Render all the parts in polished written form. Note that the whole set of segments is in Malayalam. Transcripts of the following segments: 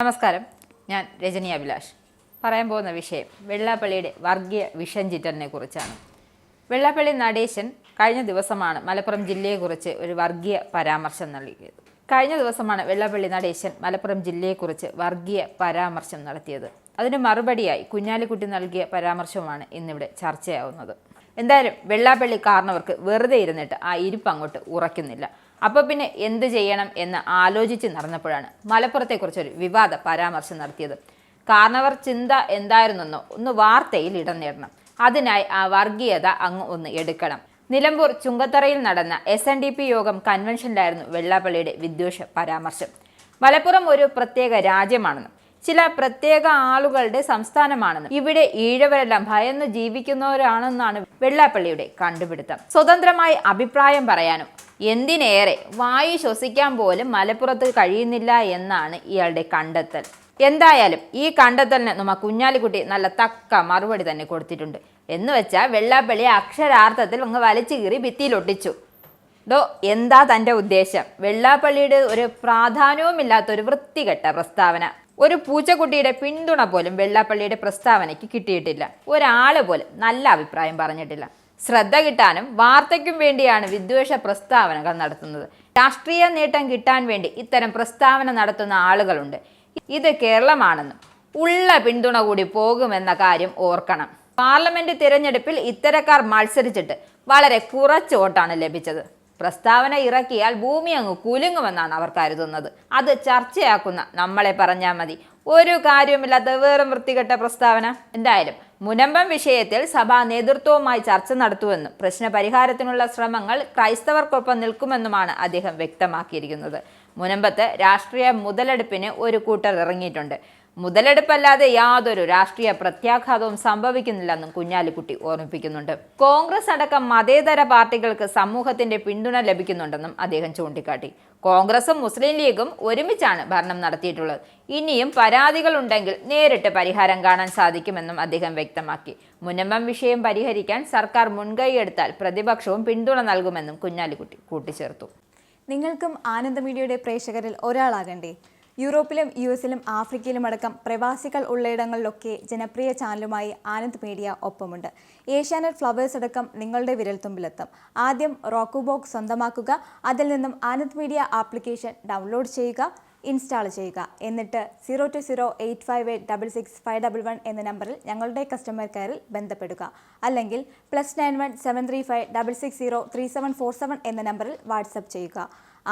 നമസ്കാരം, ഞാൻ രജനി അഭിലാഷ്. പറയാൻ പോകുന്ന വിഷയം വെള്ളാപ്പള്ളിയുടെ വർഗീയ വിഷം ചിറ്റലിനെ കുറിച്ചാണ്. വെള്ളാപ്പള്ളി നടേശൻ കഴിഞ്ഞ ദിവസമാണ് മലപ്പുറം ജില്ലയെക്കുറിച്ച് ഒരു വർഗീയ പരാമർശം നൽകിയത്. കഴിഞ്ഞ ദിവസമാണ് വെള്ളാപ്പള്ളി നടേശൻ മലപ്പുറം ജില്ലയെക്കുറിച്ച് വർഗീയ പരാമർശം നടത്തിയത്. അതിന് മറുപടിയായി കുഞ്ഞാലിക്കുട്ടി നൽകിയ പരാമർശമാണ് ഇന്നിവിടെ ചർച്ചയാവുന്നത്. എന്തായാലും വെള്ളാപ്പള്ളി കാരണവർക്ക് വെറുതെ ഇരുന്നിട്ട് ആ ഇരിപ്പ് അങ്ങോട്ട് ഉറയ്ക്കുന്നില്ല. അപ്പോൾ പിന്നെ എന്ത് ചെയ്യണം എന്ന് ആലോചിച്ച് നടന്നപ്പോഴാണ് മലപ്പുറത്തെക്കുറിച്ചൊരു വിവാദ പരാമർശം നടത്തിയത്. കാരണവർ ചിന്ത എന്തായിരുന്നെന്നോ ഒന്ന് വാർത്തയിൽ ഇടം നേടണം. അതിനായി ആ വർഗീയത അങ്ങ് ഒന്ന് എടുക്കണം. നിലമ്പൂർ ചുങ്കത്തറയിൽ നടന്ന SNDP യോഗം കൺവെൻഷനിലായിരുന്നു വെള്ളാപ്പള്ളിയുടെ വിദ്വേഷ പരാമർശം. മലപ്പുറം ഒരു പ്രത്യേക രാജ്യമാണെന്നും ചില പ്രത്യേക ആളുകളുടെ സംസ്ഥാനമാണെന്നും ഇവിടെ ഈഴവരെല്ലാം ഭയന്ന് ജീവിക്കുന്നവരാണെന്നാണ് വെള്ളാപ്പള്ളിയുടെ കണ്ടുപിടുത്തം. സ്വതന്ത്രമായി അഭിപ്രായം പറയാനും എന്തിനേറെ വായു ശ്വസിക്കാൻ പോലും മലപ്പുറത്ത് കഴിയുന്നില്ല എന്നാണ് ഇയാളുടെ കണ്ടെത്തൽ. എന്തായാലും ഈ കണ്ടെത്തലിന് നമ്മ കുഞ്ഞാലിക്കുട്ടി നല്ല തക്ക മറുപടി തന്നെ കൊടുത്തിട്ടുണ്ട്. എന്ന് വെച്ചാൽ വെള്ളാപ്പള്ളി അക്ഷരാർത്ഥത്തിൽ അങ്ങ് വലിച്ചു കീറി ഭിത്തിയിലൊട്ടിച്ചു. എന്താ തൻ്റെ ഉദ്ദേശം? വെള്ളാപ്പള്ളിയുടെ ഒരു പ്രാധാന്യവുമില്ലാത്ത ഒരു വൃത്തികെട്ട പ്രസ്താവന. ഒരു പൂച്ചക്കുട്ടിയുടെ പിന്തുണ പോലും വെള്ളാപ്പള്ളിയുടെ പ്രസ്താവനയ്ക്ക് കിട്ടിയിട്ടില്ല. ഒരാള് പോലും നല്ല അഭിപ്രായം പറഞ്ഞിട്ടില്ല. ശ്രദ്ധ കിട്ടാനും വാർത്തയ്ക്കും വേണ്ടിയാണ് വിദ്വേഷ പ്രസ്താവനകൾ നടത്തുന്നത്. രാഷ്ട്രീയ നേട്ടം കിട്ടാൻ വേണ്ടി ഇത്തരം പ്രസ്താവന നടത്തുന്ന ആളുകളുണ്ട്. ഇത് കേരളമാണെന്നും ഉള്ള പിന്തുണ കൂടി പോകുമെന്ന കാര്യം ഓർക്കണം. പാർലമെന്റ് തിരഞ്ഞെടുപ്പിൽ ഇത്തരക്കാർ മത്സരിച്ചിട്ട് വളരെ കുറച്ച് വോട്ടാണ് ലഭിച്ചത്. പ്രസ്താവന ഇറക്കിയാൽ ഭൂമി അങ്ങ് കുലുങ്ങുമെന്നാണ് അവർ കരുതുന്നത്. അത് ചർച്ചയാക്കുന്ന നമ്മളെ പറഞ്ഞാൽ മതി. ഒരു കാര്യവുമില്ലാത്ത വെറും വൃത്തികെട്ട പ്രസ്താവന. എന്തായാലും മുനമ്പം വിഷയത്തിൽ സഭാ നേതൃത്വവുമായി ചർച്ച നടത്തുമെന്നും പ്രശ്ന പരിഹാരത്തിനുള്ള ശ്രമങ്ങൾ ക്രൈസ്തവർക്കൊപ്പം നിൽക്കുമെന്നുമാണ് അദ്ദേഹം വ്യക്തമാക്കിയിരിക്കുന്നത്. മുനമ്പത്ത് രാഷ്ട്രീയ മുതലെടുപ്പിന് ഒരു കൂട്ടർ ഇറങ്ങിയിട്ടുണ്ട്. മുതലെടുപ്പല്ലാതെ യാതൊരു രാഷ്ട്രീയ പ്രത്യാഘാതവും സംഭവിക്കുന്നില്ലെന്നും കുഞ്ഞാലിക്കുട്ടി ഓർമ്മിപ്പിക്കുന്നുണ്ട്. കോൺഗ്രസ് അടക്കം മതേതര പാർട്ടികൾക്ക് സമൂഹത്തിന്റെ പിന്തുണ ലഭിക്കുന്നുണ്ടെന്നും അദ്ദേഹം ചൂണ്ടിക്കാട്ടി. കോൺഗ്രസും മുസ്ലിം ലീഗും ഒരുമിച്ചാണ് ഭരണം നടത്തിയിട്ടുള്ളത്. ഇനിയും പരാതികൾ ഉണ്ടെങ്കിൽ നേരിട്ട് പരിഹാരം കാണാൻ സാധിക്കുമെന്നും അദ്ദേഹം വ്യക്തമാക്കി. മുനമ്പം വിഷയം പരിഹരിക്കാൻ സർക്കാർ മുൻകൈയെടുത്താൽ പ്രതിപക്ഷവും പിന്തുണ നൽകുമെന്നും കുഞ്ഞാലിക്കുട്ടി കൂട്ടിച്ചേർത്തു. നിങ്ങൾക്കും ആനന്ദ മീഡിയയുടെ പ്രേക്ഷകരിൽ ഒരാളാകണ്ടേ? യൂറോപ്പിലും US-ലും ആഫ്രിക്കയിലും അടക്കം പ്രവാസികൾ ഉള്ളയിടങ്ങളിലൊക്കെ ജനപ്രിയ ചാനലുമായി ആനന്ദ് മീഡിയ ഒപ്പമുണ്ട്. ഏഷ്യാനെറ്റ് ഫ്ലവേഴ്സ് അടക്കം നിങ്ങളുടെ വിരൽത്തുമ്പിലെത്തും. ആദ്യം റോക്കു ബോക്സ് സ്വന്തമാക്കുക. അതിൽ നിന്നും ആനന്ദ് മീഡിയ ആപ്ലിക്കേഷൻ ഡൗൺലോഡ് ചെയ്യുക, ഇൻസ്റ്റാൾ ചെയ്യുക. എന്നിട്ട് 0208586651 എന്ന നമ്പറിൽ ഞങ്ങളുടെ കസ്റ്റമർ കെയറിൽ ബന്ധപ്പെടുക. അല്ലെങ്കിൽ +91 735 660 3747 എന്ന നമ്പറിൽ വാട്സപ്പ് ചെയ്യുക.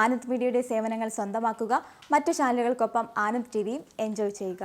ആനന്ദ് മീഡിയയുടെ സേവനങ്ങൾ സ്വന്തമാക്കുക. മറ്റു ചാനലുകൾക്കൊപ്പം ആനന്ദ് TVയും എൻജോയ് ചെയ്യുക.